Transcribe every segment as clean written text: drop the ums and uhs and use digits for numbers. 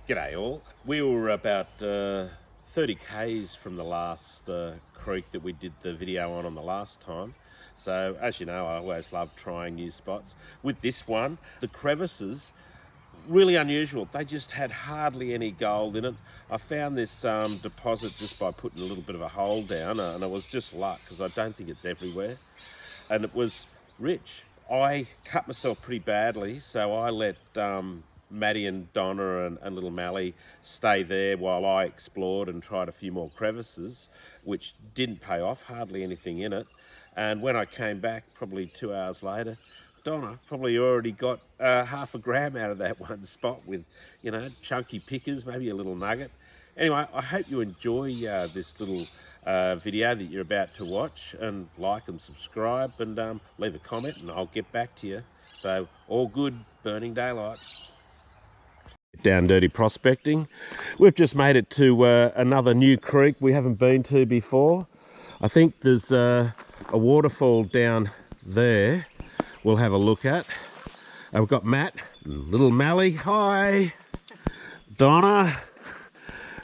G'day all. We were about 30 k's from the last creek that we did the video on the last time. So as you know, I always love trying new spots. With this one, the crevices, really unusual. They just had hardly any gold in it. I found this deposit just by putting a little bit of a hole down, and it was just luck because I don't think it's everywhere. And it was rich. I cut myself pretty badly, so I let Maddie and Donna and little Mally stay there while I explored and tried a few more crevices, which didn't pay off, hardly anything in it. And when I came back, probably 2 hours later, Donna probably already got half a gram out of that one spot with, you know, chunky pickers, maybe a little nugget. Anyway, I hope you enjoy this little video that you're about to watch, and like and subscribe and leave a comment and I'll get back to you. So all good, burning daylight. Down dirty prospecting. We've just made it to another new creek we haven't been to before. I think there's a waterfall down there we'll have a look at. We've got Matt and little Mally, hi, Donna,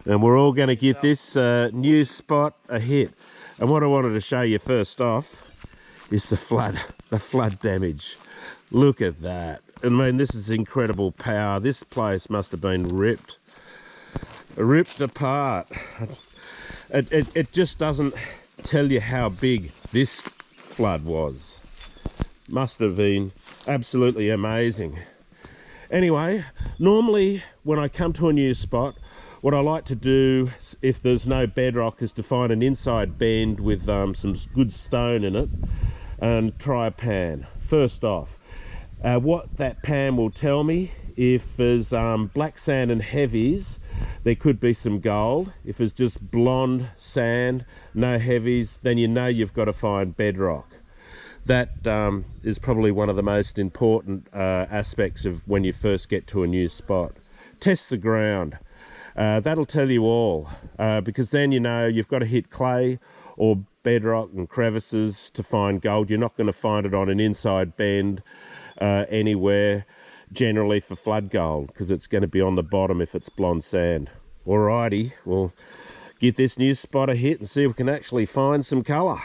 and we're all going to give this new spot a hit. And what I wanted to show you first off is the flood damage. Look at that. I mean, this is incredible power. This place must have been ripped apart. It just doesn't tell you how big this flood was. Must have been absolutely amazing. Anyway, normally when I come to a new spot, what I like to do, if there's no bedrock, is to find an inside bend with some good stone in it and try a pan. First off, what that pan will tell me, if there's black sand and heavies, there could be some gold. If it's just blonde sand, no heavies, then you know you've got to find bedrock. That is probably one of the most important aspects of when you first get to a new spot. Test the ground. That'll tell you all, because then you know you've got to hit clay or bedrock and crevices to find gold. You're not going to find it on an inside bend anywhere, generally, for flood gold, because it's going to be on the bottom if it's blonde sand. Alrighty, we'll give this new spot a hit and see if we can actually find some colour.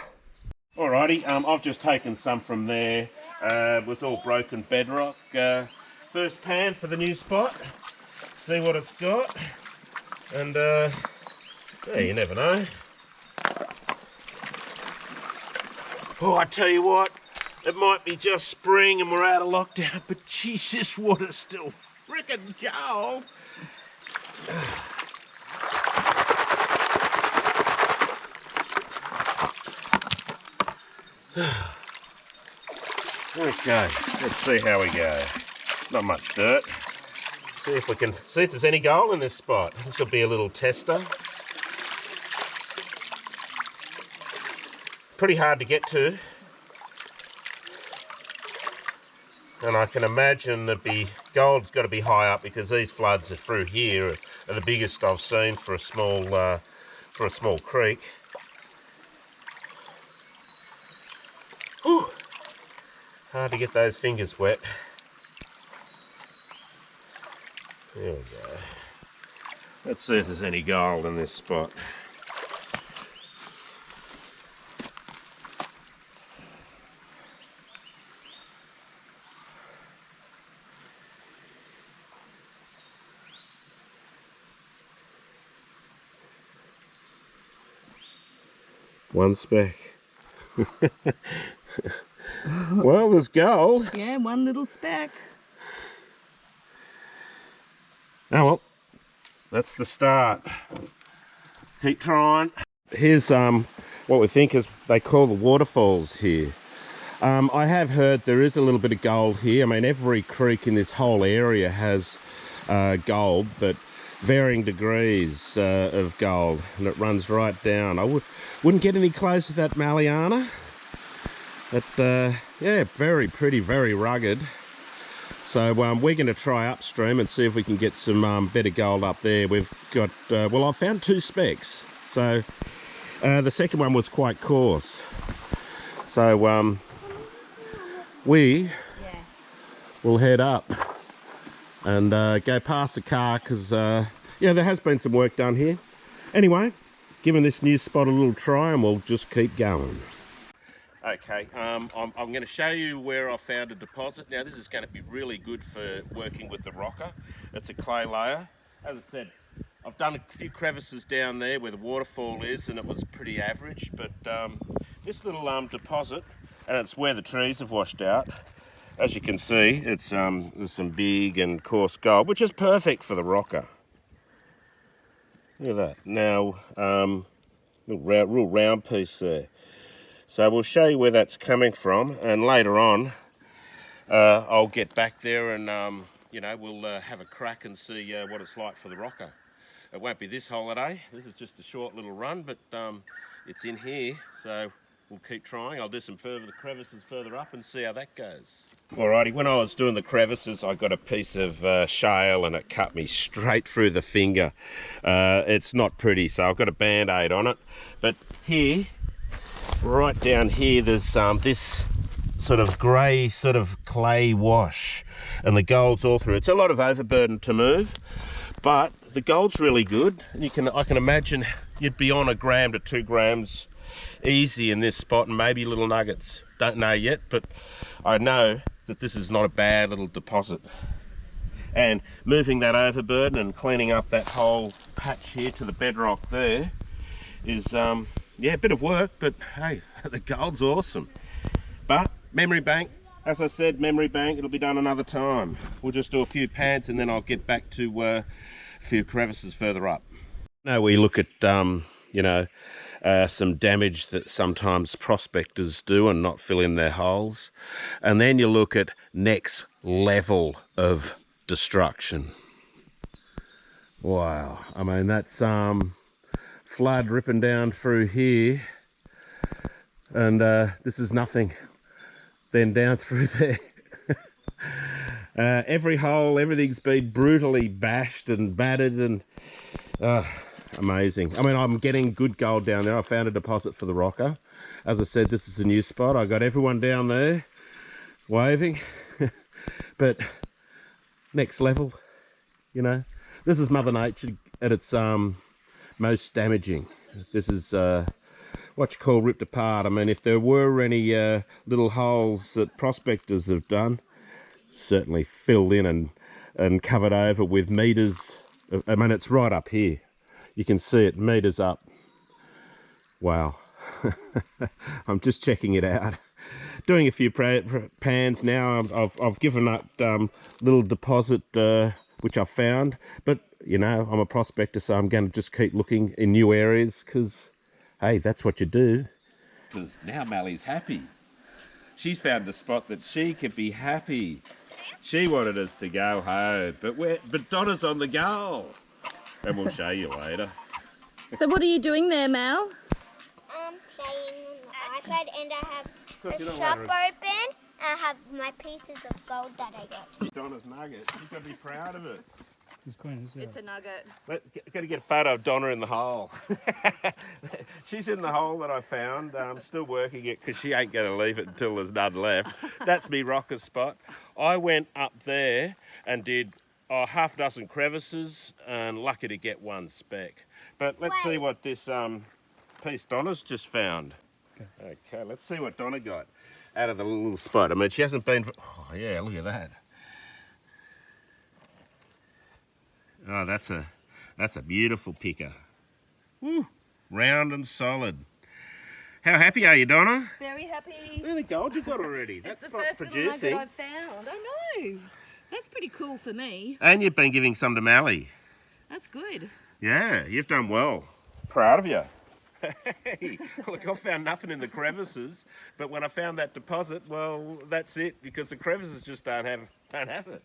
Alrighty, I've just taken some from there. It was all broken bedrock. First pan for the new spot. See what it's got. And yeah, you never know. Oh, I tell you what, it might be just spring and we're out of lockdown, but geez, this water's still frickin' cold. Okay, let's see how we go. Not much dirt. See if we can see if there's any gold in this spot. This will be a little tester. Pretty hard to get to. And I can imagine that gold's got to be high up, because these floods are through here are the biggest I've seen for a small creek. Whew. Hard to get those fingers wet. There we go. Let's see if there's any gold in this spot. One speck. Well, there's gold. Yeah, one little speck. Oh well, that's the start. Keep trying. Here's what we think is they call the waterfalls here. I have heard there is a little bit of gold here. I mean, every creek in this whole area has gold, but varying degrees of gold, and it runs right down. I wouldn't get any close to that Mariana. But yeah, very pretty, very rugged. So we're going to try upstream and see if we can get some better gold up there. We've got, well, I found 2 specks. So the second one was quite coarse. So we will head up and go past the car because, yeah, there has been some work done here. Anyway, giving this new spot a little try and we'll just keep going. Okay, I'm going to show you where I found a deposit. Now this is going to be really good for working with the rocker. It's a clay layer. As I said, I've done a few crevices down there where the waterfall is and it was pretty average, but this little deposit, and it's where the trees have washed out. As you can see, it's there's some big and coarse gold, which is perfect for the rocker. Look at that. Now, real round piece there. So we'll show you where that's coming from, and later on I'll get back there and you know, we'll have a crack and see what it's like for the rocker. It won't be this holiday, this is just a short little run, but it's in here, so we'll keep trying. I'll do some further crevices further up and see how that goes. Alrighty, when I was doing the crevices I got a piece of shale and it cut me straight through the finger. It's not pretty, so I've got a band-aid on it, but here, right down here, there's this sort of grey sort of clay wash and the gold's all through. It's a lot of overburden to move, but the gold's really good. I can imagine you'd be on 1 gram to 2 grams easy in this spot, and maybe little nuggets. Don't know yet, but I know that this is not a bad little deposit. And moving that overburden and cleaning up that whole patch here to the bedrock there is yeah, a bit of work, but hey, the gold's awesome. But memory bank, as I said, memory bank, it'll be done another time. We'll just do a few pans and then I'll get back to a few crevices further up. Now we look at, you know, some damage that sometimes prospectors do and not fill in their holes. And then you look at next level of destruction. Wow, I mean, that's flood ripping down through here, and this is nothing then down through there. Every hole, everything's been brutally bashed and battered, and amazing. I mean, I'm getting good gold down there. I found a deposit for the rocker. As I said, this is a new spot. I got everyone down there waving, but next level, you know, this is Mother Nature at its most damaging. This is what you call ripped apart. I mean, if there were any little holes that prospectors have done, certainly filled in and covered over with meters. I mean, it's right up here. You can see it meters up. Wow. I'm just checking it out. Doing a few pans now. I've given up little deposit which I've found, but you know, I'm a prospector, so I'm going to just keep looking in new areas because, hey, that's what you do. Because now Mally's happy. She's found a spot that she could be happy. She wanted us to go home, but Donna's on the go, and we'll show you later. So what are you doing there, Mal? I'm playing on the iPad, and I have a shop open, and I have my pieces of gold that I got. Donna's nugget. You've got to be proud of it. It's a nugget. Got to get a photo of Donna in the hole. She's in the hole that I found. Still working it because she ain't going to leave it until there's none left. That's me rocker spot. I went up there and did half a dozen crevices and lucky to get one speck. But let's see what this piece Donna's just found. Okay, let's see what Donna got out of the little spot. I mean, she hasn't been... Oh, yeah, look at that. Oh, that's a beautiful picker. Woo, round and solid. How happy are you, Donna? Very happy. Look at the gold you got already. That spot's producing. It's the first little nugget I've found. I know. That's pretty cool for me. And you've been giving some to Mally. That's good. Yeah, you've done well. Proud of you. Hey, look, I found nothing in the crevices, but when I found that deposit, well, that's it, because the crevices just don't have it.